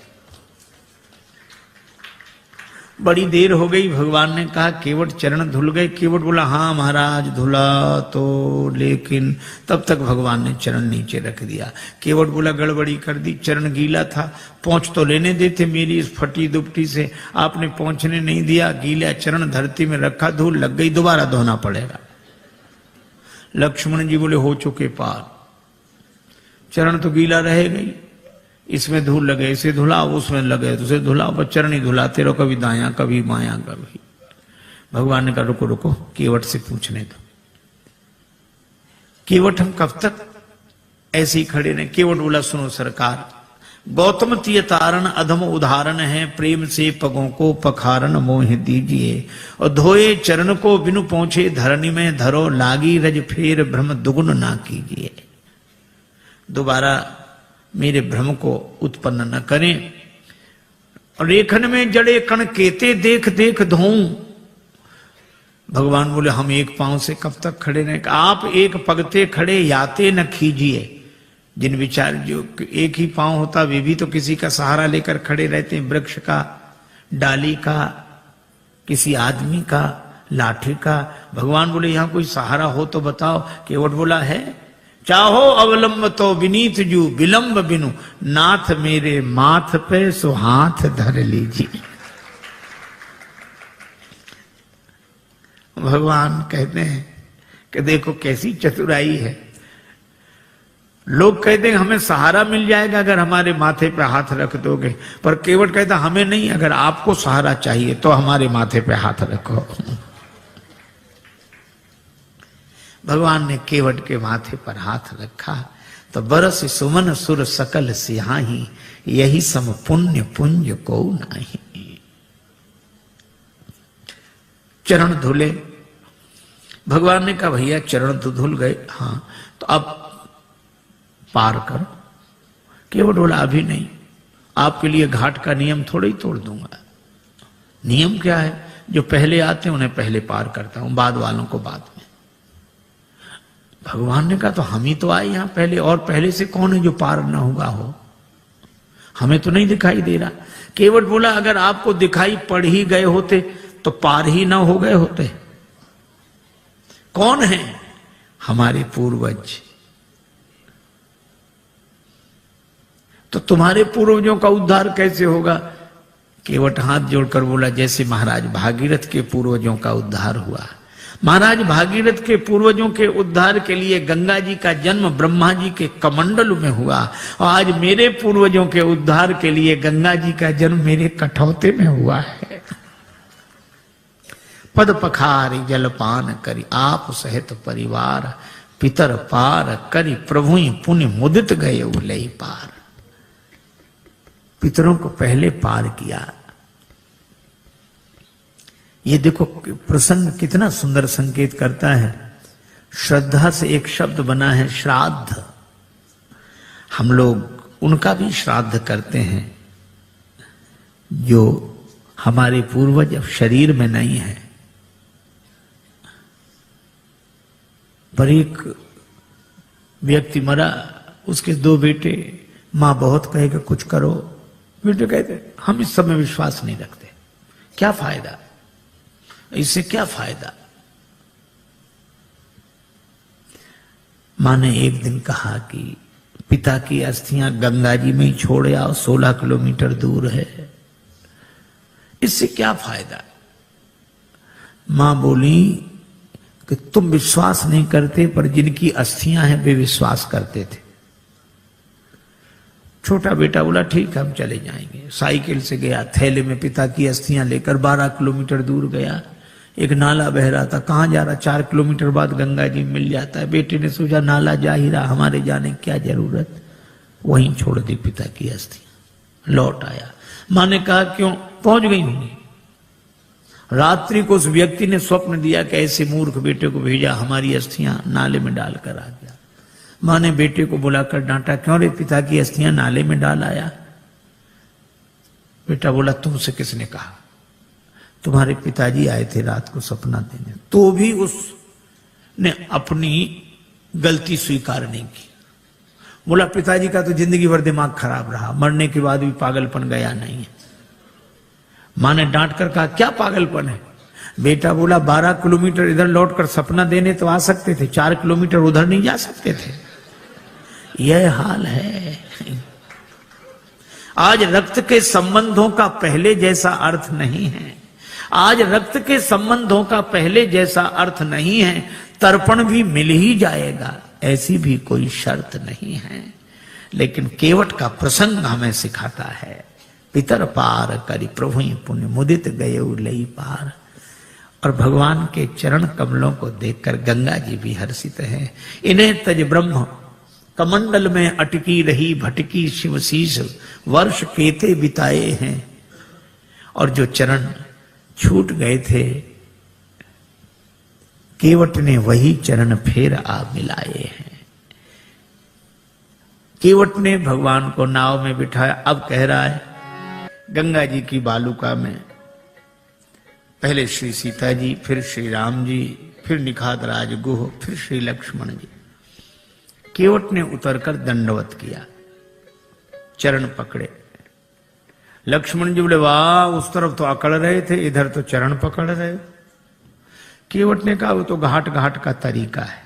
बड़ी देर हो गई, भगवान ने कहा केवट चरण धुल गए? केवट बोला हाँ महाराज धुला तो, लेकिन तब तक भगवान ने चरण नीचे रख दिया। केवट बोला गड़बड़ी कर दी, चरण गीला था, पहुंच तो लेने देते मेरी इस फटी दुपटी से, आपने पहुंचने नहीं दिया, गीला चरण धरती में रखा, धूल लग गई, दोबारा धोना पड़ेगा। लक्ष्मण जी बोले हो चुके पार, चरण तो गीला रहेगा ही, इसमें धूल लगे इसे धुलाओ, उसमें लगे तो उसे धुलाओ, पर चरण ही धुलाते रहो, कभी दायां कभी बायां कभी। भगवान ने कहा रुको रुको, केवट से पूछने दो। केवट हम कब तक ऐसे ही खड़े रहे? केवट बोला सुनो सरकार, गौतम तीय तारण अधम उदाहरण है, प्रेम से पगों को पखारण मोह दीजिए, और धोए चरण को बिनु पहुंचे धरनी में धरो, लागी रज फेर भ्रम दुगुन ना कीजिए। दोबारा मेरे भ्रम को उत्पन्न न करें। रेखन में जड़े कण केते देख देख धोऊं। भगवान बोले हम एक पांव से कब तक खड़े रहें? आप एक पगते खड़े याते न खीजिए। जिन विचार जो एक ही पांव होता वे भी तो किसी का सहारा लेकर खड़े रहते हैं, वृक्ष का, डाली का, किसी आदमी का, लाठी का। भगवान बोले यहां कोई सहारा हो तो बताओ। केवट बोला है, चाहो अवलंब तो विनीत जू, विलंब बिनु नाथ मेरे माथ पे सो हाथ धर लीजिए। भगवान कहते हैं कि देखो कैसी चतुराई है। लोग कहते हैं हमें सहारा मिल जाएगा अगर हमारे माथे पे हाथ रख दोगे, पर केवट कहता हमें नहीं, अगर आपको सहारा चाहिए तो हमारे माथे पे हाथ रखो। भगवान ने केवट के माथे पर हाथ रखा तो बरस सुमन सुर सकल सिहाही, यही सम पुण्य पुंज को नाही। चरण धुले। भगवान ने कहा भैया चरण तो धुल गए, हाँ तो अब पार करो। केवट बोला अभी नहीं, आपके लिए घाट का नियम थोड़ा ही तोड़ दूंगा। नियम क्या है? जो पहले आते हैं उन्हें पहले पार करता हूं, बाद वालों को बाद में। भगवान ने कहा तो हम ही तो आए यहां पहले, और पहले से कौन है जो पार ना हुआ हो? हमें तो नहीं दिखाई दे रहा। केवट बोला अगर आपको दिखाई पड़ ही गए होते तो पार ही ना हो गए होते। कौन है? हमारे पूर्वज। तो तुम्हारे पूर्वजों का उद्धार कैसे होगा? केवट हाथ जोड़कर बोला जैसे महाराज भागीरथ के पूर्वजों का उद्धार हुआ। महाराज भागीरथ के पूर्वजों के उद्धार के लिए गंगा जी का जन्म ब्रह्मा जी के कमंडल में हुआ, और आज मेरे पूर्वजों के उद्धार के लिए गंगा जी का जन्म मेरे कठौते में हुआ है। पद पखारी जलपान करी आप सहित परिवार, पितर पार करी प्रभु पुण्य मुदित गए उलई पार। पितरों को पहले पार किया। ये देखो प्रसंग कितना सुंदर संकेत करता है। श्रद्धा से एक शब्द बना है श्राद्ध। हम लोग उनका भी श्राद्ध करते हैं जो हमारे पूर्वज अब शरीर में नहीं है। पर एक व्यक्ति मरा, उसके 2 बेटे, मां बहुत कहेगा कुछ करो, बेटे कहते हम इस सब में विश्वास नहीं रखते, क्या फायदा, इससे क्या फायदा। मां ने एक दिन कहा कि पिता की अस्थियां गंगा जी में ही छोड़ आओ, 16 किलोमीटर दूर है, इससे क्या फायदा। मां बोली कि तुम विश्वास नहीं करते, पर जिनकी अस्थियां हैं वे विश्वास करते थे। छोटा बेटा बोला ठीक है हम चले जाएंगे। साइकिल से गया, थैले में पिता की अस्थियां लेकर 12 किलोमीटर दूर गया। एक नाला बह रहा था, कहां जा रहा, 4 किलोमीटर बाद गंगा जी मिल जाता है। बेटे ने सोचा नाला जा ही रहा, हमारे जाने की क्या जरूरत, वहीं छोड़ दी पिता की अस्थियां। लौट आया, मां ने कहा क्यों, पहुंच गई होंगी। रात्रि को उस व्यक्ति ने स्वप्न दिया कि ऐसे मूर्ख बेटे को भेजा, हमारी अस्थियां नाले में डालकर आ गया। मां ने बेटे को बुलाकर डांटा, क्यों रे पिता की अस्थियां नाले में डाल आया। बेटा बोला तुमसे किसने कहा, तुम्हारे पिताजी आए थे रात को सपना देने। तो भी उसने अपनी गलती स्वीकार नहीं की। बोला पिताजी का तो जिंदगी भर दिमाग खराब रहा, मरने के बाद भी पागलपन गया नहीं है। मां ने डांट कर कहा क्या पागलपन है। बेटा बोला 12 किलोमीटर इधर लौटकर सपना देने तो आ सकते थे, 4 किलोमीटर उधर नहीं जा सकते थे। यह हाल है। आज रक्त के संबंधों का पहले जैसा अर्थ नहीं है। आज रक्त के संबंधों का पहले जैसा अर्थ नहीं है। तर्पण भी मिल ही जाएगा, ऐसी भी कोई शर्त नहीं है। लेकिन केवट का प्रसंग हमें सिखाता है, पितर पार करी प्रभु पुण्य मुदित गए लई पार। और भगवान के चरण कमलों को देखकर गंगा जी भी हर्षित हैं। इन्हें तज ब्रह्म कमंडल में अटकी रही भटकी शिवशीष, वर्ष केते बिताए हैं। और जो चरण छूट गए थे, केवट ने वही चरण फिर आ मिलाए हैं। केवट ने भगवान को नाव में बिठाया। अब कह रहा है गंगा जी की बालुका में पहले श्री सीता जी, फिर श्री राम जी, फिर निखात राज गुह, फिर श्री लक्ष्मण जी। केवट ने उतरकर दंडवत किया, चरण पकड़े। लक्ष्मण जी बोले वाह, उस तरफ तो अकड़ रहे थे, इधर तो चरण पकड़ रहे। केवट ने कहा वो तो घाट घाट का तरीका है,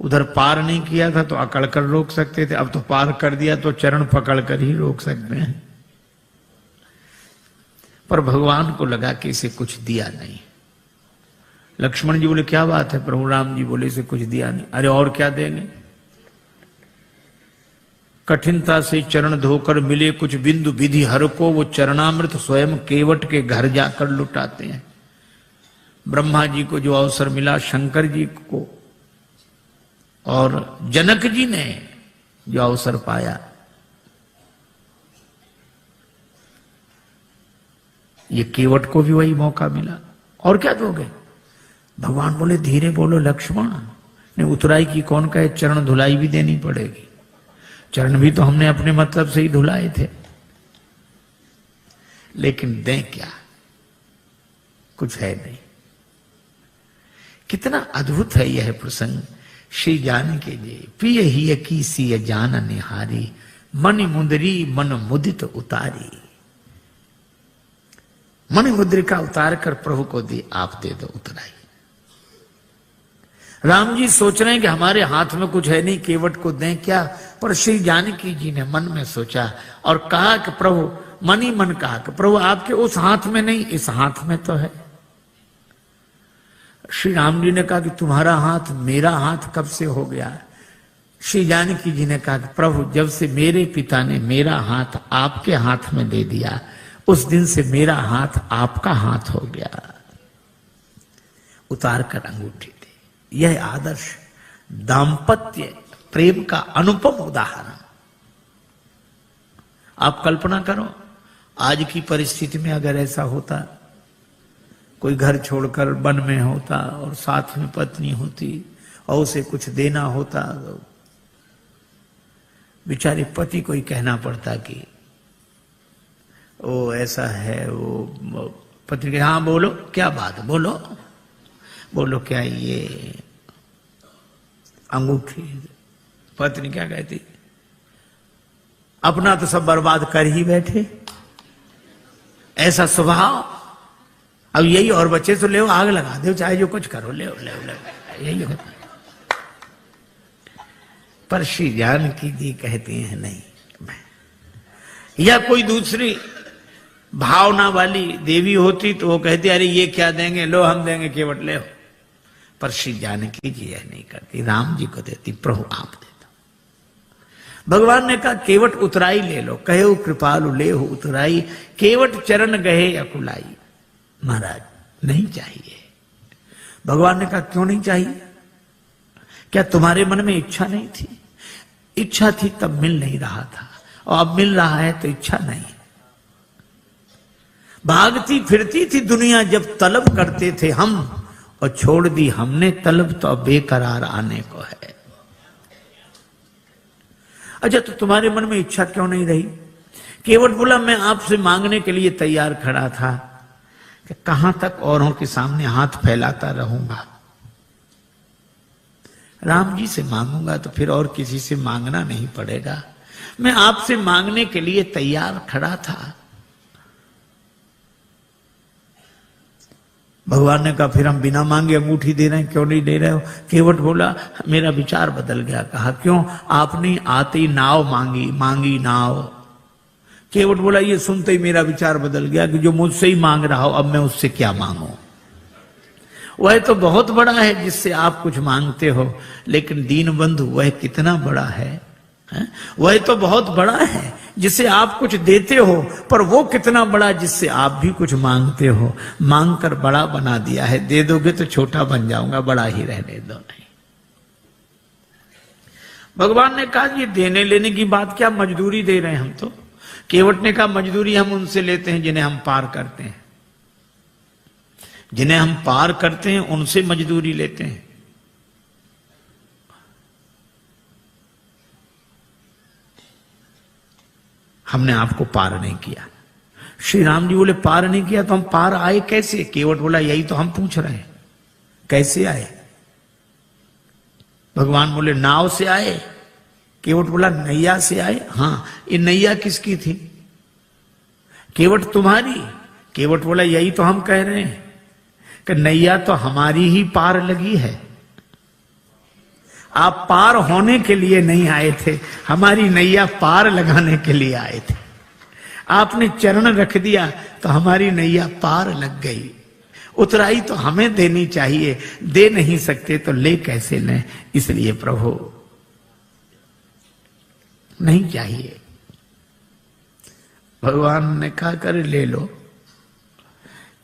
उधर पार नहीं किया था तो अकड़ कर रोक सकते थे, अब तो पार कर दिया तो चरण पकड़ कर ही रोक सकते हैं। पर भगवान को लगा कि इसे कुछ दिया नहीं। लक्ष्मण जी बोले क्या बात है प्रभु। राम जी बोले इसे कुछ दिया नहीं। अरे और क्या देंगे। कठिनता से चरण धोकर मिले कुछ बिंदु विधि हर को, वो चरणामृत स्वयं केवट के घर जाकर लुटाते हैं। ब्रह्मा जी को जो अवसर मिला, शंकर जी को और जनक जी ने जो अवसर पाया, ये केवट को भी वही मौका मिला। और क्या दोगे। भगवान बोले धीरे बोलो लक्ष्मण, ने उतराई की कौन कहे, चरण धुलाई भी देनी पड़ेगी। चरण भी तो हमने अपने मतलब से ही धुलाए थे। लेकिन दें क्या, कुछ है नहीं। कितना अद्भुत है यह प्रसंग। श्री जानकी जी प्रिय ही की सी जान निहारी, मन मुंदरी मन मुदित उतारी। मन मुद्रिका उतार कर प्रभु को दी, आप दे दो उतराई। राम जी सोच रहे हैं कि हमारे हाथ में कुछ है नहीं, केवट को दें क्या। पर श्री जानकी जी ने मन में सोचा और कहा कि प्रभु, मन ही मन कहा कि प्रभु आपके उस हाथ में नहीं, इस हाथ में तो है। श्री राम जी ने कहा कि तुम्हारा हाथ मेरा हाथ कब से हो गया। श्री जानकी जी ने कहा कि प्रभु जब से मेरे पिता ने मेरा हाथ आपके हाथ में दे दिया, उस दिन से मेरा हाथ आपका हाथ हो गया। उतार कर अंगूठी दी। यह आदर्श दाम्पत्य प्रेम का अनुपम उदाहरण। आप कल्पना करो, आज की परिस्थिति में अगर ऐसा होता, कोई घर छोड़कर वन में होता और साथ में पत्नी होती और उसे कुछ देना होता, तो बेचारे पति को ही कहना पड़ता कि वो ऐसा है, वो पत्नी के हाँ बोलो, क्या बात, बोलो बोलो, क्या ये अंगूठी। पत्नी क्या कहती, अपना तो सब बर्बाद कर ही बैठे, ऐसा स्वभाव, अब यही और बच्चे तो ले आग लगा दो, चाहे जो कुछ करो, ले यही होता। पर श्री जानकी जी कहती हैं नहीं, या कोई दूसरी भावना वाली देवी होती तो वो कहती अरे ये क्या देंगे, लो हम देंगे, केवट ले हो। पर श्री जानकी जी यह नहीं करती, राम जी को देती, प्रभु आप दे दो। भगवान ने कहा केवट उतराई ले लो, कहे कृपालु ले हो उतराई, केवट चरण गहे अकुलाई। महाराज नहीं चाहिए। भगवान ने कहा क्यों नहीं चाहिए? क्या तुम्हारे मन में इच्छा नहीं थी? इच्छा थी तब मिल नहीं रहा था, और अब मिल रहा है तो इच्छा नहीं। भागती फिरती थी दुनिया जब तलब करते थे हम, और छोड़ दी हमने तलब तो अब बेकरार आने को है। अच्छा, तो तुम्हारे मन में इच्छा क्यों नहीं रही? केवट बोला मैं आपसे मांगने के लिए तैयार खड़ा था कि कहां तक औरों के सामने हाथ फैलाता रहूंगा। राम जी से मांगूंगा तो फिर और किसी से मांगना नहीं पड़ेगा। मैं आपसे मांगने के लिए तैयार खड़ा था। भगवान ने कहा फिर हम बिना मांगे अंगूठी दे रहे हैं, क्यों नहीं दे रहे हो? केवट बोला मेरा विचार बदल गया। कहा क्यों? आपने आती नाव मांगी नाव। केवट बोला ये सुनते ही मेरा विचार बदल गया कि जो मुझसे ही मांग रहा हो, अब मैं उससे क्या मांगू? वह तो बहुत बड़ा है जिससे आप कुछ मांगते हो, लेकिन दीन बंधु वह कितना बड़ा है? वह तो बहुत बड़ा है जिससे आप कुछ देते हो, पर वो कितना बड़ा जिससे आप भी कुछ मांगते हो। मांग कर बड़ा बना दिया है, दे दोगे तो छोटा बन जाऊंगा, बड़ा ही रहने दो। नहीं, भगवान ने कहा ये देने लेने की बात क्या, मजदूरी दे रहे हैं हम तो। केवट ने कहा मजदूरी हम उनसे लेते हैं जिन्हें हम पार करते हैं, जिन्हें हम पार करते हैं उनसे मजदूरी लेते हैं। हमने आपको पार नहीं किया। श्री राम जी बोले पार नहीं किया तो हम पार आए कैसे? केवट बोला यही तो हम पूछ रहे हैं, कैसे आए? भगवान बोले नाव से आए। केवट बोला नैया से आए। हाँ, ये नैया किसकी थी? केवट तुम्हारी। केवट बोला यही तो हम कह रहे हैं कि नैया तो हमारी ही पार लगी है, आप पार होने के लिए नहीं आए थे, हमारी नैया पार लगाने के लिए आए थे। आपने चरण रख दिया तो हमारी नैया पार लग गई। उतराई तो हमें देनी चाहिए, दे नहीं सकते तो ले कैसे लें? इसलिए प्रभु नहीं चाहिए। भगवान ने कहा कर ले लो।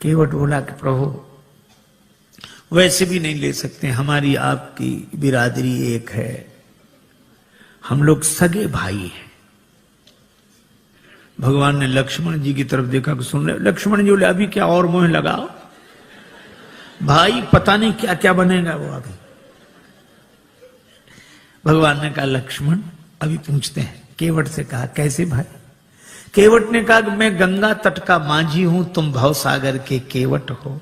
केवट बोला कि प्रभु वैसे भी नहीं ले सकते, हमारी आपकी बिरादरी एक है, हम लोग सगे भाई हैं। भगवान ने लक्ष्मण जी की तरफ देखा कि सुन रहे। लक्ष्मण जी बोले अभी क्या और मोह लगाओ भाई, पता नहीं क्या क्या बनेगा वो अभी। भगवान ने कहा लक्ष्मण अभी पूछते हैं। केवट से कहा कैसे भाई? केवट ने कहा कि मैं गंगा तट का माझी हूं, तुम भवसागर के केवट हो।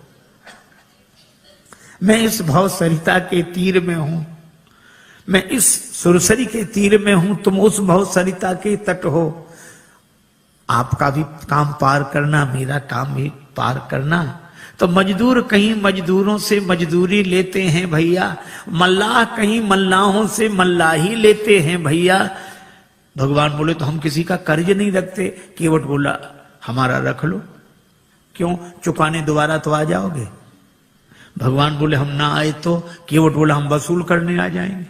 मैं इस भव सरिता के तीर में हूं, मैं इस सुरसरी के तीर में हूं, तुम उस भव सरिता के तट हो। आपका भी काम पार करना, मेरा काम भी पार करना। तो मजदूर कहीं मजदूरों से मजदूरी लेते हैं भैया, मल्लाह कहीं मल्लाहों से मल्लाही लेते हैं भैया। भगवान बोले तो हम किसी का कर्ज नहीं रखते। केवट बोला हमारा रख लो। क्यों? चुकाने दोबारा तो आ जाओगे। भगवान बोले हम ना आए तो? केवट बोला हम वसूल करने आ जाएंगे।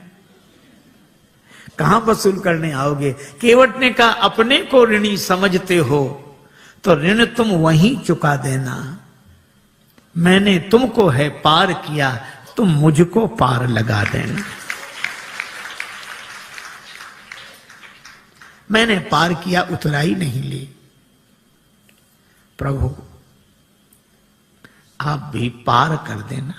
कहां वसूल करने आओगे? केवट ने कहा अपने को ऋणी समझते हो तो ऋण तुम वहीं चुका देना। मैंने तुमको है पार किया, तुम मुझको पार लगा देना। मैंने पार किया, उतराई नहीं ली। प्रभु आप भी पार कर देना।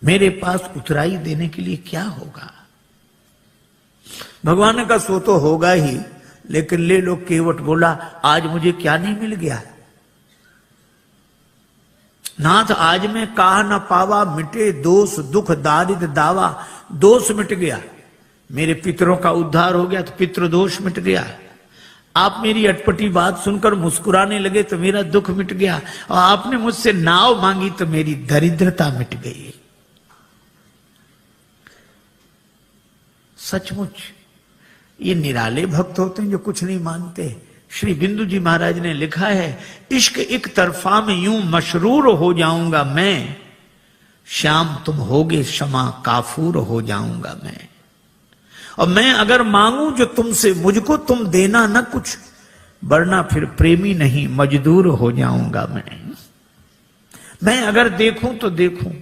मेरे पास उतराई देने के लिए क्या होगा? भगवान ने कहा सो तो होगा ही, लेकिन ले लो। केवट बोला आज मुझे क्या नहीं मिल गया? नाथ आज मैं कहा न पावा, मिटे दोष दुख दारिद्र दावा। दोष मिट गया, मेरे पितरों का उद्धार हो गया तो पितृ दोष मिट गया। आप मेरी अटपटी बात सुनकर मुस्कुराने लगे तो मेरा दुख मिट गया, और आपने मुझसे नाव मांगी तो मेरी दरिद्रता मिट गई। सचमुच ये निराले भक्त होते हैं जो कुछ नहीं मानते। श्री बिंदु जी महाराज ने लिखा है, इश्क एक तरफा में यूं मशरूर हो जाऊंगा मैं, श्याम तुम होगे क्षमा काफूर हो जाऊंगा मैं। और मैं अगर मांगू जो तुमसे, मुझको तुम देना न कुछ, वरना फिर प्रेमी नहीं मजदूर हो जाऊंगा मैं अगर देखूं तो देखूं,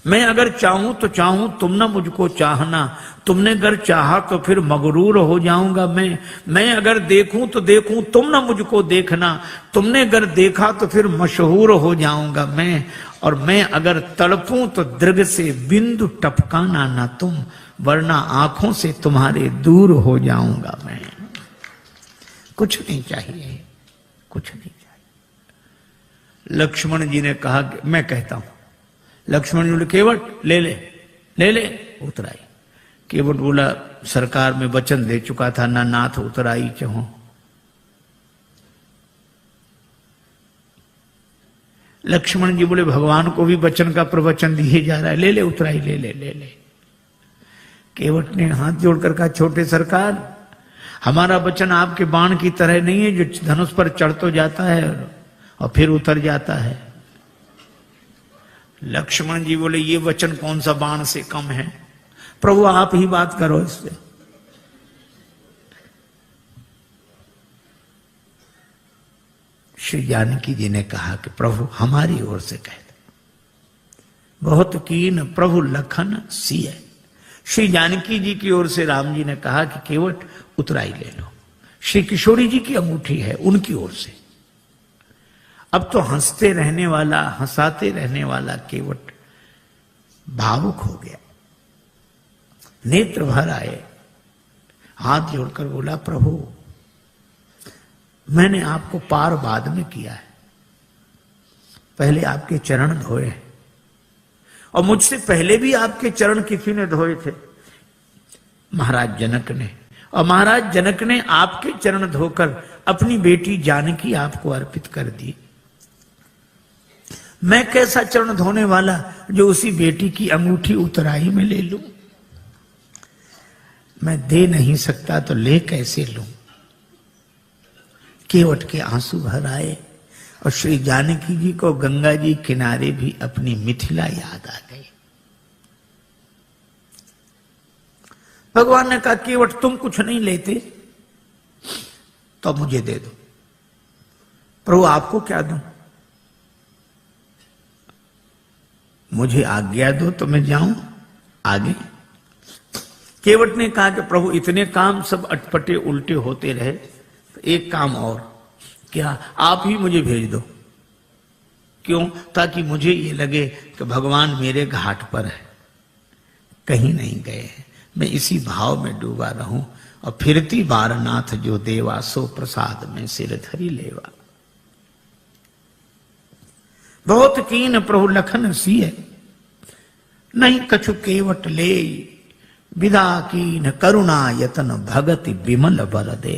मैं अगर चाहूं तो चाहूं, तुम ना मुझको चाहना। तुमने अगर चाहा तो फिर मगरूर हो जाऊंगा मैं अगर देखूं तो देखूं, तुम ना मुझको देखना। तुमने अगर देखा तो फिर मशहूर हो जाऊंगा मैं। और मैं अगर तड़पूं तो दृग से बिंदु टपकाना ना तुम, वरना आंखों से तुम्हारे दूर हो जाऊंगा मैं। कुछ नहीं चाहिए, कुछ नहीं चाहिए। लक्ष्मण जी ने कहा कि मैं कहता हूं। लक्ष्मण जी बोले केवट ले ले ले ले उतराई। केवट बोला सरकार में वचन दे चुका था ना नाथ उतराई चाहो। लक्ष्मण जी बोले भगवान को भी वचन का प्रवचन दिए जा रहा है, ले ले उतराई ले ले ले ले। केवट ने हाथ जोड़कर कहा छोटे सरकार, हमारा वचन आपके बाण की तरह नहीं है जो धनुष पर चढ़ तो जाता है और फिर उतर जाता है। लक्ष्मण जी बोले ये वचन कौन सा बाण से कम है? प्रभु आप ही बात करो इससे। श्री जानकी जी ने कहा कि प्रभु हमारी ओर से कह दो। बहुत कीन प्रभु लखन सिय। श्री जानकी जी की ओर से राम जी ने कहा कि केवट उतराई ले लो। श्री किशोरी जी की अंगूठी है उनकी ओर से। अब तो हंसते रहने वाला, हंसाते रहने वाला केवट भावुक हो गया, नेत्र भर आए, हाथ जोड़कर बोला प्रभु मैंने आपको पार बाद में किया है, पहले आपके चरण धोए और मुझसे पहले भी आपके चरण किसी ने धोए थे, महाराज जनक ने। और महाराज जनक ने आपके चरण धोकर अपनी बेटी जानकी आपको अर्पित कर दी। मैं कैसा चरण धोने वाला जो उसी बेटी की अंगूठी उतराई में ले लूं? मैं दे नहीं सकता तो ले कैसे लूं? केवट के आंसू भर आए और श्री जानकी जी को गंगा जी किनारे भी अपनी मिथिला याद आ गई। भगवान ने कहा केवट तुम कुछ नहीं लेते तो मुझे दे दो। प्रभु आपको क्या दूं? मुझे आज्ञा दो तो मैं जाऊं आगे। केवट ने कहा कि प्रभु इतने काम सब अटपटे उल्टे होते रहे, तो एक काम और, क्या आप ही मुझे भेज दो। क्यों? ताकि मुझे ये लगे कि भगवान मेरे घाट पर है, कहीं नहीं गए हैं, मैं इसी भाव में डूबा रहूं। और फिरती बार नाथ जो देवा, सो प्रसाद में सिर धरी लेवा। बहुत कीन प्रभु लखन सिय, नहीं कछु केवट ले, विदा कीन करुणा यतन भगति विमल बर दे।